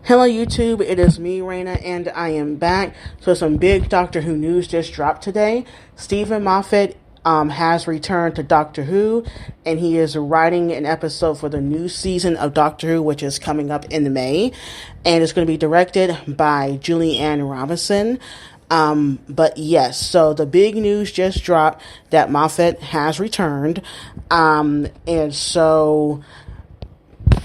Hello YouTube, it is me, Raina, and I am back. So some big Doctor Who news just dropped today. Stephen Moffat has returned to Doctor Who, and he is writing an episode for the new season of Doctor Who, which is coming up in May, and it's going to be directed by Julie Ann Robinson. But yes, so the big news just dropped that Moffat has returned, and so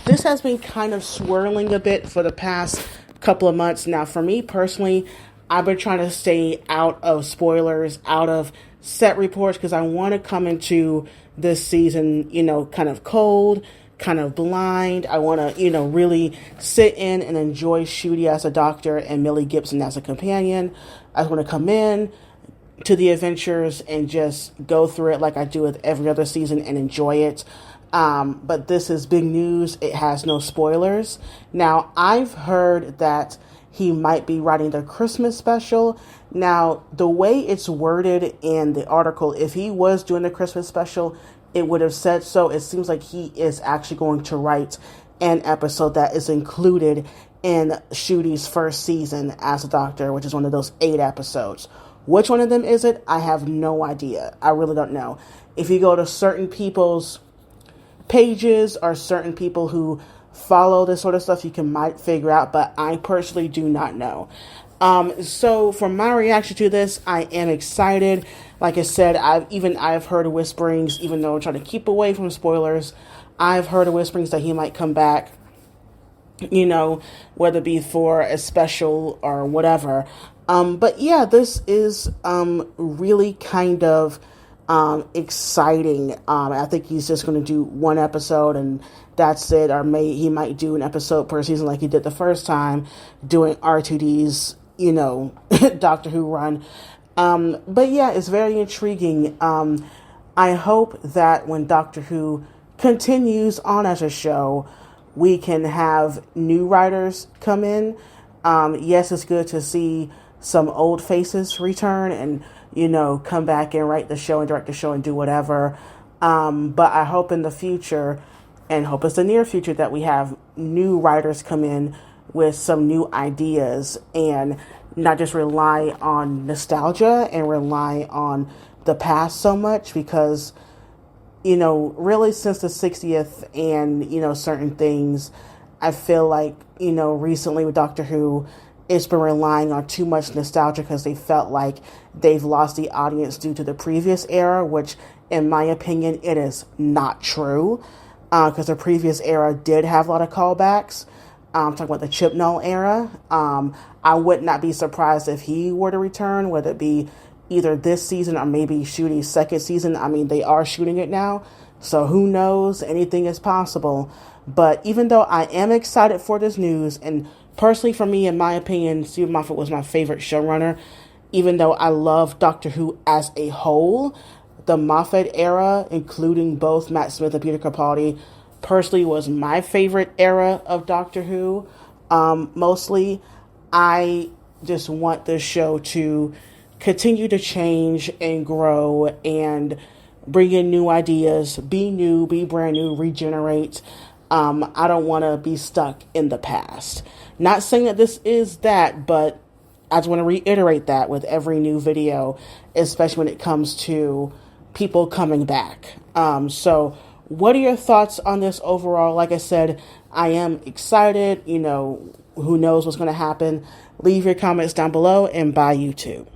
this has been kind of swirling a bit for the past couple of months. Now, for me personally, I've been trying to stay out of spoilers, out of set reports, because I want to come into this season, kind of cold, kind of blind. I want to, really sit in and enjoy Shooty as a doctor and Millie Gibson as a companion. I want to come in to the adventures and just go through it like I do with every other season and enjoy it. But this is big news. It has no spoilers. Now, I've heard that he might be writing the Christmas special. Now, the way it's worded in the article, if he was doing the Christmas special, it would have said so. It seems like he is actually going to write an episode that is included in Shooty's first season as a doctor, which is one of those 8 episodes. Which one of them is it? I have no idea. I really don't know. If you go to certain people's pages or certain people who follow this sort of stuff, you might figure out, but I personally do not know. So for my reaction to this, I am excited. Like I said, I've heard whisperings, even though I'm trying to keep away from spoilers. I've heard whisperings that he might come back, whether it be for a special or whatever. But yeah, this is really kind of exciting. I think he's just going to do one episode and that's it, or he might do an episode per season like he did the first time doing R2D's Doctor Who run. But yeah, it's very intriguing. I hope that when Doctor Who continues on as a show, we can have new writers come in. Yes, it's good to see some old faces return and come back and write the show and direct the show and do whatever. But I hope in the future, and hope it's the near future, that we have new writers come in with some new ideas and not just rely on nostalgia and rely on the past so much, because, really since the 60th and, certain things, I feel like, recently with Doctor Who, it's been relying on too much nostalgia because they felt like they've lost the audience due to the previous era, which, in my opinion, it is not true. Because the previous era did have a lot of callbacks. I'm talking about the Chibnall era. I would not be surprised if he were to return, whether it be either this season or maybe Shooty's second season. I mean, they are shooting it now, so who knows? Anything is possible. But even though I am excited for this news, and personally for me, in my opinion, Stephen Moffat was my favorite showrunner, even though I love Doctor Who as a whole, the Moffat era, including both Matt Smith and Peter Capaldi, personally was my favorite era of Doctor Who. Mostly, I just want this show to continue to change and grow and bring in new ideas, be new, be brand new, regenerate. I don't want to be stuck in the past. Not saying that this is that, but I just want to reiterate that with every new video, especially when it comes to people coming back. So what are your thoughts on this overall? Like I said, I am excited. Who knows what's going to happen? Leave your comments down below, and bye YouTube.